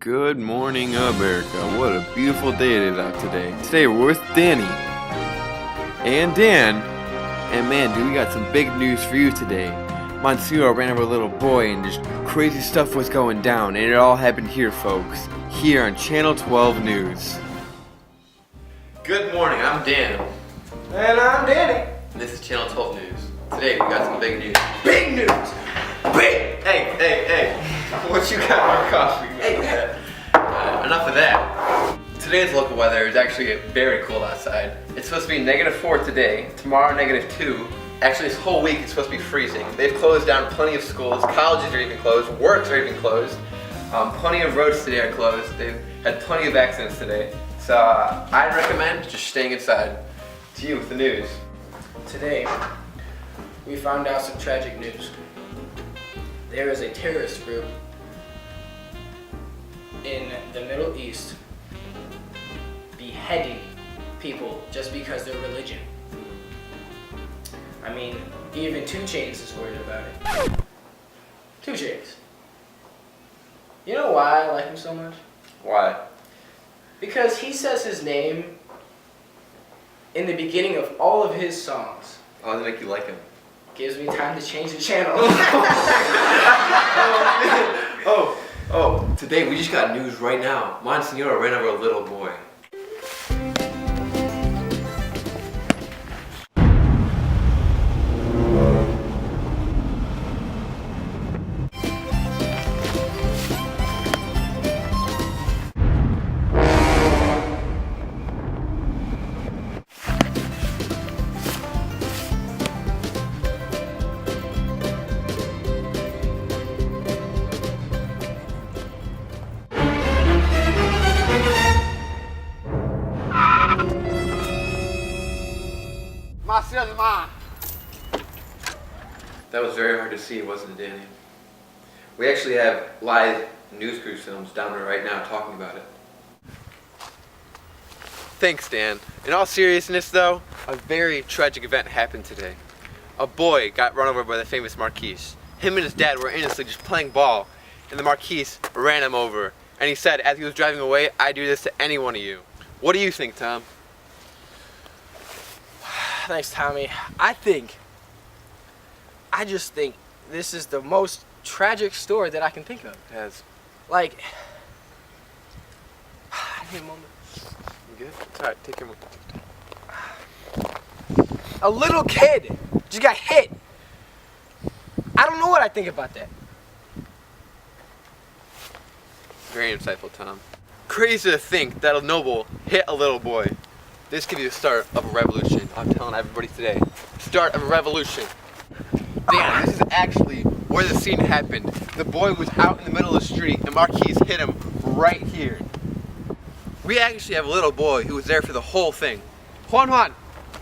Good morning, America. What a beautiful day it is out today. Today we're with Danny and Dan. And man, dude, we got some big news for you today. Monsieur ran over a little boy and just crazy stuff was going down. And it all happened here, folks. Here on Channel 12 News. Good morning, I'm Dan. And I'm Danny. And this is Channel 12 News. Today we got some big news. Big news! Big! Hey. What you got in your coffee? Hey. Enough of that. Today's local weather is actually very cold outside. It's supposed to be -4 today, tomorrow -2. Actually, this whole week it's supposed to be freezing. They've closed down plenty of schools, colleges are even closed, works are even closed. Plenty of roads today are closed. They've had plenty of accidents today. So I'd recommend just staying inside. To you with the news. Today, we found out some tragic news. There is a terrorist group in the Middle East beheading people just because of their religion. I mean, even 2 Chainz is worried about it. 2 Chainz. You know why I like him so much? Why? Because he says his name in the beginning of all of his songs. How does it make you like him? Gives me time to change the channel. Oh, today we just got news right now. Monsignor ran over a little boy. That was very hard to see, wasn't it, Danny? We actually have live news crew films down there right now talking about it. Thanks, Dan. In all seriousness, though, a very tragic event happened today. A boy got run over by the famous Marquise. Him and his dad were innocently just playing ball, and the Marquise ran him over. And he said, as he was driving away, "I'd do this to any one of you." What do you think, Tom? Thanks, Tommy. I just think this is the most tragic story that I can think of. Yes. Like, I need a moment. You good? It's alright, take your moment. A little kid just got hit. I don't know what I think about that. Very insightful, Tom. Crazy to think that a noble hit a little boy. This could be the start of a revolution. I'm telling everybody today. Start of a revolution. Dan, this is actually where the scene happened. The boy was out in the middle of the street and Marquise hit him right here. We actually have a little boy who was there for the whole thing. Juan.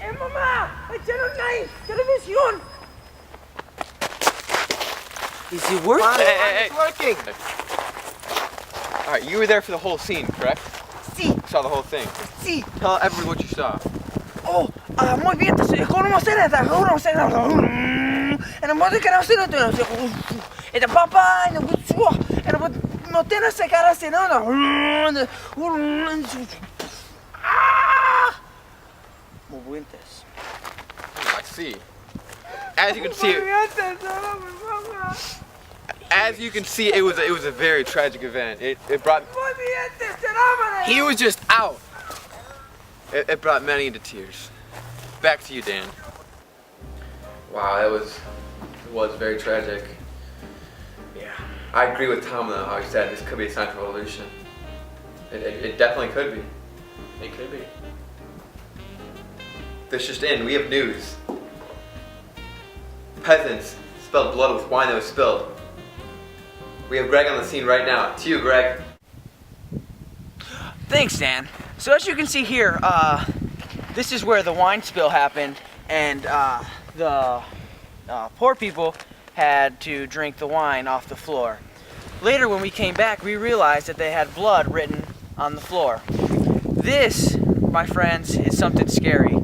¡Eh, mamá! ¡Echaron ahí! ¡Televisión! Is it working? Hey. It's working. Alright, you were there for the whole scene, correct? Sí, Saw the whole thing. sí. Tell everybody what you saw. Oh, muy bien. ¿Cómo hacer eso? ¿Cómo hacer eso? En el modo que no se lo tengo. El papá, no tiene esa cara así, no. Muy buenas. I see. As you can see, it was a very tragic event. It brought He was just out. it brought many into tears. Back to you, Dan. Wow, it was very tragic. Yeah. I agree with Tom though, how he said this could be a sign for revolution. It definitely could be. It could be. This just in, we have news. Peasants spilled blood with wine that was spilled. We have Greg on the scene right now. To you, Greg. Thanks, Dan. So as you can see here, this is where the wine spill happened, and the poor people had to drink the wine off the floor. Later, when we came back, we realized that they had blood written on the floor. This, my friends, is something scary.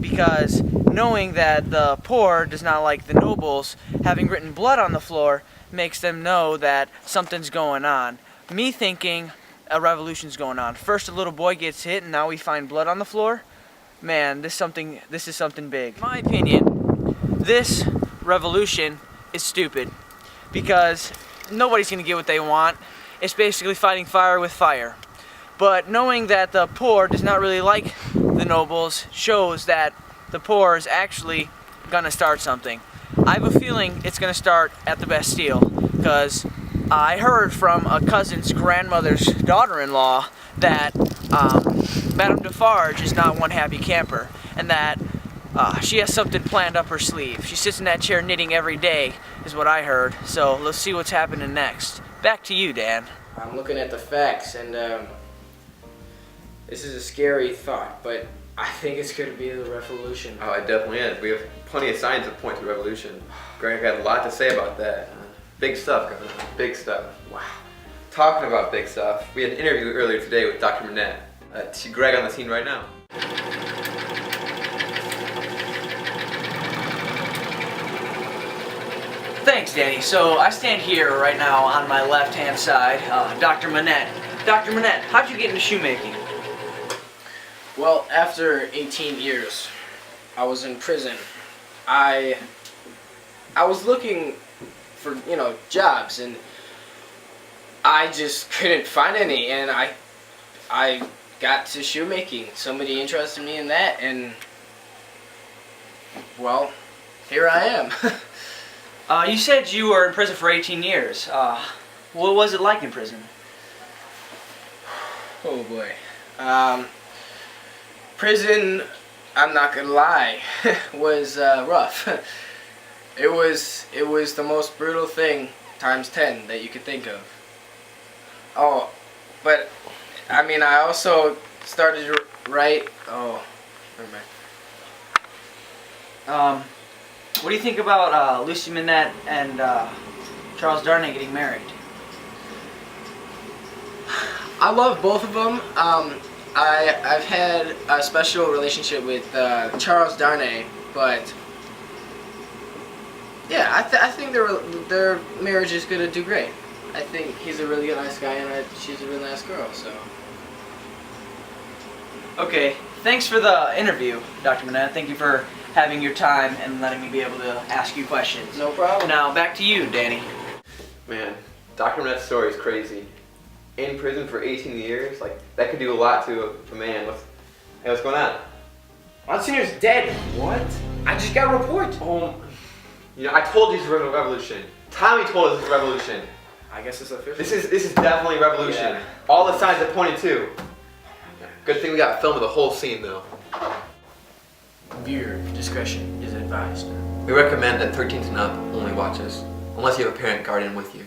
Because knowing that the poor does not like the nobles having written blood on the floor, makes them know that something's going on. Me thinking a revolution's going on. First a little boy gets hit and now we find blood on the floor. Man, this is something big. In my opinion, this revolution is stupid because nobody's gonna get what they want. It's basically fighting fire with fire. But knowing that the poor does not really like the nobles shows that the poor is actually gonna start something. I have a feeling it's gonna start at the Bastille because I heard from a cousin's grandmother's daughter-in-law that Madame Defarge is not one happy camper, and that she has something planned up her sleeve. She sits in that chair knitting every day, is what I heard. So let's see what's happening next. Back to you, Dan. I'm looking at the facts, and this is a scary thought, but I think it's going to be the revolution. Oh, it definitely is. We have plenty of signs that point to revolution. Greg had a lot to say about that. Big stuff, guys. Big stuff. Wow. Talking about big stuff, we had an interview earlier today with Dr. Manette. See Greg on the scene right now. Thanks, Danny. So I stand here right now on my left-hand side, Dr. Manette. Dr. Manette, how'd you get into shoemaking? Well, after 18 years, I was in prison. I was looking for, jobs, and I just couldn't find any, and I got to shoemaking. Somebody interested me in that, and well, here I am. You said you were in prison for 18 years. What was it like in prison? Oh boy. Prison, I'm not gonna lie, was rough. It was the most brutal thing times 10 that you could think of. Oh, but I mean, I also started to write. Oh, never mind. What do you think about Lucy Manette and Charles Darnay getting married? I love both of them. I've had a special relationship with Charles Darnay, but yeah, I think their marriage is gonna do great. I think he's a really nice guy and she's a really nice girl. So. Okay, thanks for the interview, Dr. Manette. Thank you for having your time and letting me be able to ask you questions. No problem. Now back to you, Danny. Man, Dr. Manette's story is crazy. In prison for 18 years, like that could do a lot to a man. What's going on? Monsignor's dead. What? I just got a report. Oh, I told you it's a revolution. Tommy told us it's a revolution. I guess it's official. This is definitely revolution. Yeah. All the signs that pointed to. Good thing we got film of the whole scene though. Viewer discretion is advised. We recommend that 13 and up only watch us, unless you have a parent guardian with you.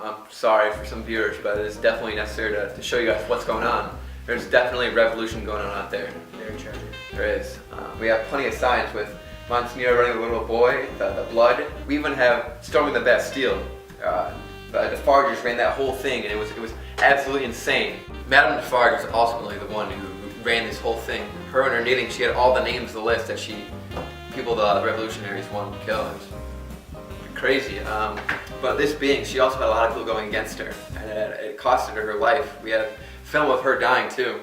I'm sorry for some viewers, but it is definitely necessary to show you guys what's going on. There's definitely a revolution going on out there. Very tragic. There is. We have plenty of signs with Monsignor running the little boy, the blood. We even have storming the Bastille. The Defarges ran that whole thing, and it was absolutely insane. Madame Defarge was ultimately the one who ran this whole thing. Her and her knitting, she had all the names of the list that the revolutionaries wanted to kill. It was crazy. But this being, she also had a lot of people going against her, and it costed her her life. We have film of her dying too.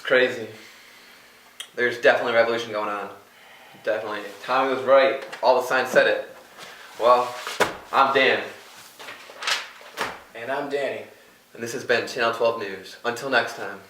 Crazy. There's definitely a revolution going on. Definitely. Tommy was right. All the signs said it. Well, I'm Dan. And I'm Danny. And this has been Channel 12 News. Until next time.